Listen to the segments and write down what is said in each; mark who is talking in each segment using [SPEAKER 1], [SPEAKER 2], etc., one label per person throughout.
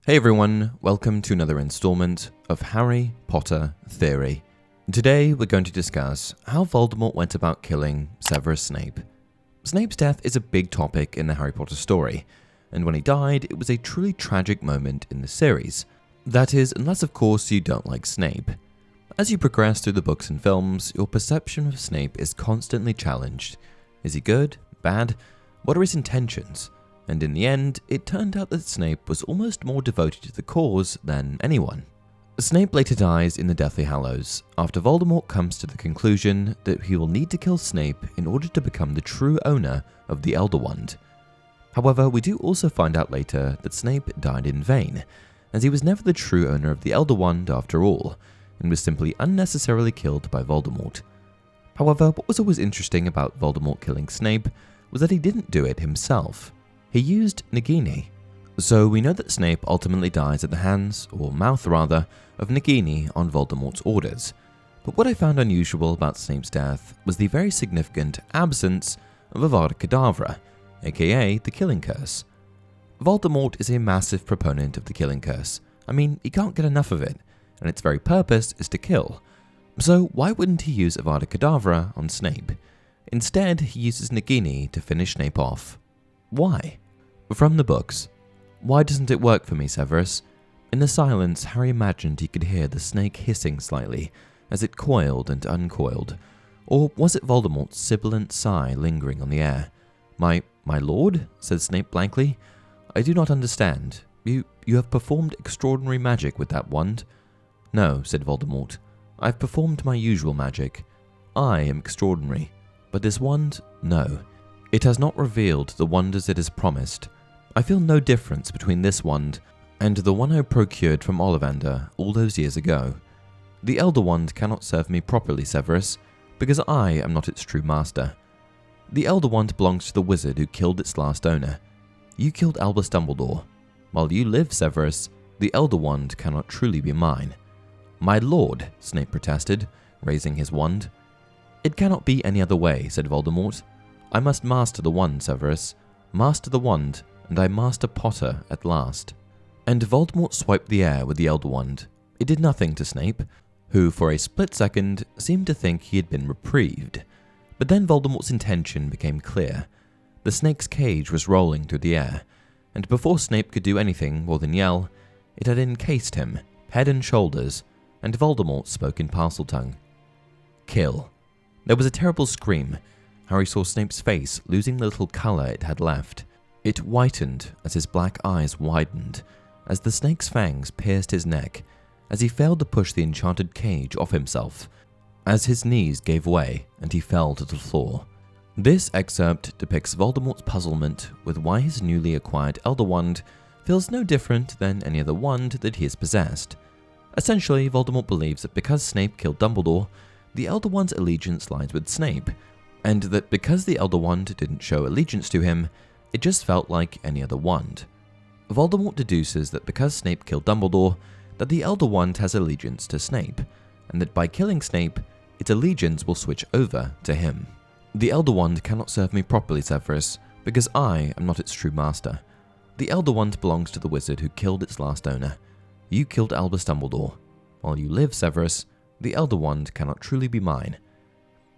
[SPEAKER 1] Hey everyone, welcome to another installment of Harry Potter Theory. Today we're going to discuss how Voldemort went about killing Severus Snape. Snape's death is a big topic in the Harry Potter story, and when he died, it was a truly tragic moment in the series. That is, unless of course you don't like Snape. As you progress through the books and films, your perception of Snape is constantly challenged. Is he good? Bad? What are his intentions? And in the end, it turned out that Snape was almost more devoted to the cause than anyone. Snape later dies in the Deathly Hallows, after Voldemort comes to the conclusion that he will need to kill Snape in order to become the true owner of the Elder Wand. However, we do also find out later that Snape died in vain, as he was never the true owner of the Elder Wand after all, and was simply unnecessarily killed by Voldemort. However, what was always interesting about Voldemort killing Snape was that he didn't do it himself. He used Nagini. So we know that Snape ultimately dies at the hands, or mouth rather, of Nagini on Voldemort's orders. But what I found unusual about Snape's death was the very significant absence of Avada Kedavra, aka the Killing Curse. Voldemort is a massive proponent of the Killing Curse. I mean, he can't get enough of it, and its very purpose is to kill. So why wouldn't he use Avada Kedavra on Snape? Instead, he uses Nagini to finish Snape off. Why? From the books. Why doesn't it work for me, Severus? In the silence, Harry imagined he could hear the snake hissing slightly as it coiled and uncoiled. Or was it Voldemort's sibilant sigh lingering on the air? My lord? Said Snape blankly. I do not understand. You have performed extraordinary magic with that wand. No, said Voldemort. I've performed my usual magic. I am extraordinary. But this wand, no. It has not revealed the wonders it has promised. I feel no difference between this wand and the one I procured from Ollivander all those years ago. The Elder Wand cannot serve me properly, Severus, because I am not its true master. The Elder Wand belongs to the wizard who killed its last owner. You killed Albus Dumbledore. While you live, Severus, the Elder Wand cannot truly be mine. My lord, Snape protested, raising his wand. It cannot be any other way, said Voldemort. I must master the wand, Severus. Master the wand, and I master Potter at last. And Voldemort swiped the air with the Elder Wand. It did nothing to Snape, who for a split second seemed to think he had been reprieved. But then Voldemort's intention became clear. The snake's cage was rolling through the air, and before Snape could do anything more than yell, it had encased him, head and shoulders, and Voldemort spoke in Parseltongue. Kill. There was a terrible scream. Harry saw Snape's face losing the little colour it had left. It whitened as his black eyes widened, as the snake's fangs pierced his neck, as he failed to push the enchanted cage off himself, as his knees gave way and he fell to the floor. This excerpt depicts Voldemort's puzzlement with why his newly acquired Elder Wand feels no different than any other wand that he has possessed. Essentially, Voldemort believes that because Snape killed Dumbledore, the Elder Wand's allegiance lies with Snape, and that because the Elder Wand didn't show allegiance to him, it just felt like any other wand. Voldemort deduces that because Snape killed Dumbledore, that the Elder Wand has allegiance to Snape, and that by killing Snape, its allegiance will switch over to him. The Elder Wand cannot serve me properly, Severus, because I am not its true master. The Elder Wand belongs to the wizard who killed its last owner. You killed Albus Dumbledore. While you live, Severus, the Elder Wand cannot truly be mine.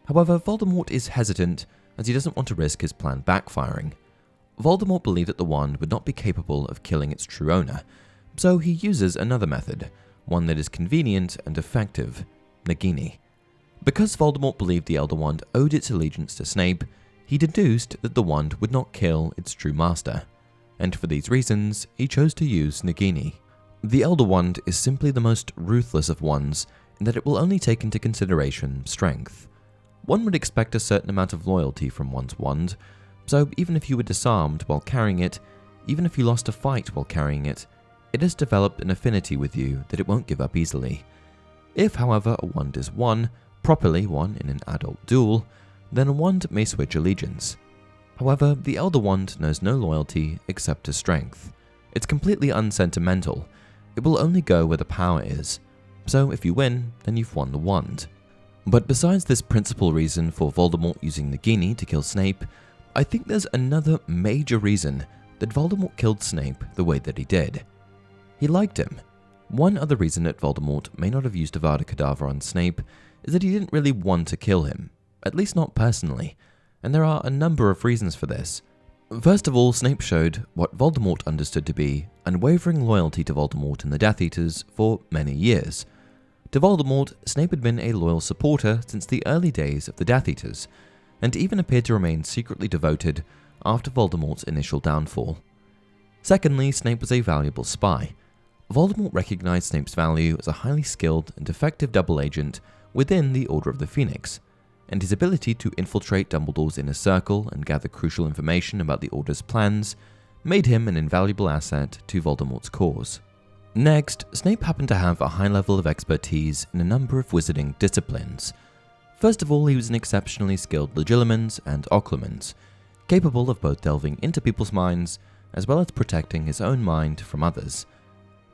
[SPEAKER 1] However, Voldemort is hesitant as he doesn't want to risk his plan backfiring. Voldemort believed that the wand would not be capable of killing its true owner, so he uses another method, one that is convenient and effective, Nagini. Because Voldemort believed the Elder Wand owed its allegiance to Snape, he deduced that the wand would not kill its true master, and for these reasons, he chose to use Nagini. The Elder Wand is simply the most ruthless of wands in that it will only take into consideration strength. One would expect a certain amount of loyalty from one's wand, so even if you were disarmed while carrying it, even if you lost a fight while carrying it, it has developed an affinity with you that it won't give up easily. If, however, a wand is won, properly won in an adult duel, then a wand may switch allegiance. However, the Elder Wand knows no loyalty except to strength. It's completely unsentimental. It will only go where the power is. So if you win, then you've won the wand. But besides this principal reason for Voldemort using Nagini to kill Snape, I think there's another major reason that Voldemort killed Snape the way that he did. He liked him. One other reason that Voldemort may not have used Avada Kedavra on Snape is that he didn't really want to kill him, at least not personally, and there are a number of reasons for this. First of all, Snape showed what Voldemort understood to be unwavering loyalty to Voldemort and the Death Eaters for many years. To Voldemort, Snape had been a loyal supporter since the early days of the Death Eaters, and even appeared to remain secretly devoted after Voldemort's initial downfall. Secondly, Snape was a valuable spy. Voldemort recognized Snape's value as a highly skilled and effective double agent within the Order of the Phoenix, and his ability to infiltrate Dumbledore's inner circle and gather crucial information about the Order's plans made him an invaluable asset to Voldemort's cause. Next, Snape happened to have a high level of expertise in a number of wizarding disciplines. First of all, he was an exceptionally skilled legilimens and occlumens, capable of both delving into people's minds as well as protecting his own mind from others.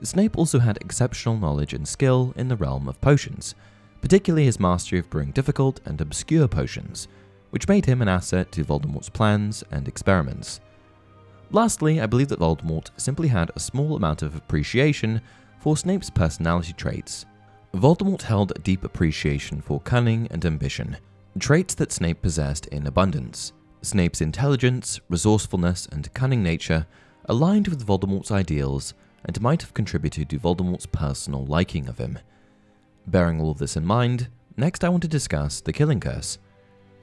[SPEAKER 1] Snape also had exceptional knowledge and skill in the realm of potions, particularly his mastery of brewing difficult and obscure potions, which made him an asset to Voldemort's plans and experiments. Lastly, I believe that Voldemort simply had a small amount of appreciation for Snape's personality traits. Voldemort held a deep appreciation for cunning and ambition, traits that Snape possessed in abundance. Snape's intelligence, resourcefulness, and cunning nature aligned with Voldemort's ideals and might have contributed to Voldemort's personal liking of him. Bearing all of this in mind, next I want to discuss the Killing Curse.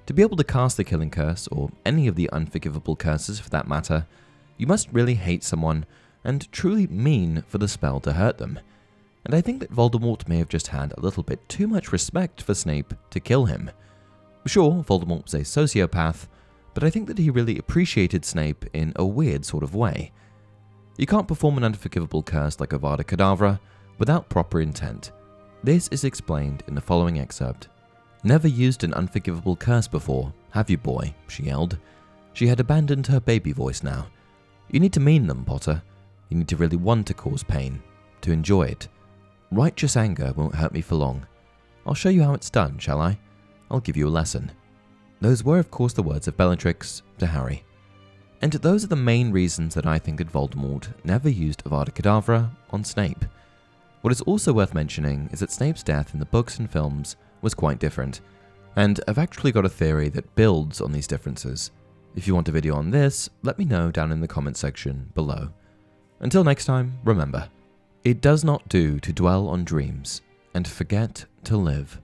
[SPEAKER 1] To be able to cast the Killing Curse, or any of the unforgivable curses for that matter, you must really hate someone and truly mean for the spell to hurt them. And I think that Voldemort may have just had a little bit too much respect for Snape to kill him. Sure, Voldemort was a sociopath, but I think that he really appreciated Snape in a weird sort of way. You can't perform an unforgivable curse like Avada Kedavra without proper intent. This is explained in the following excerpt. "Never used an unforgivable curse before, have you, boy?" she yelled. She had abandoned her baby voice now. "You need to mean them, Potter. You need to really want to cause pain, to enjoy it. Righteous anger won't hurt me for long. I'll show you how it's done, shall I? I'll give you a lesson." Those were, of course, the words of Bellatrix to Harry. And those are the main reasons that I think that Voldemort never used Avada Kedavra on Snape. What is also worth mentioning is that Snape's death in the books and films was quite different, and I've actually got a theory that builds on these differences. If you want a video on this, let me know down in the comment section below. Until next time, remember, it does not do to dwell on dreams and forget to live.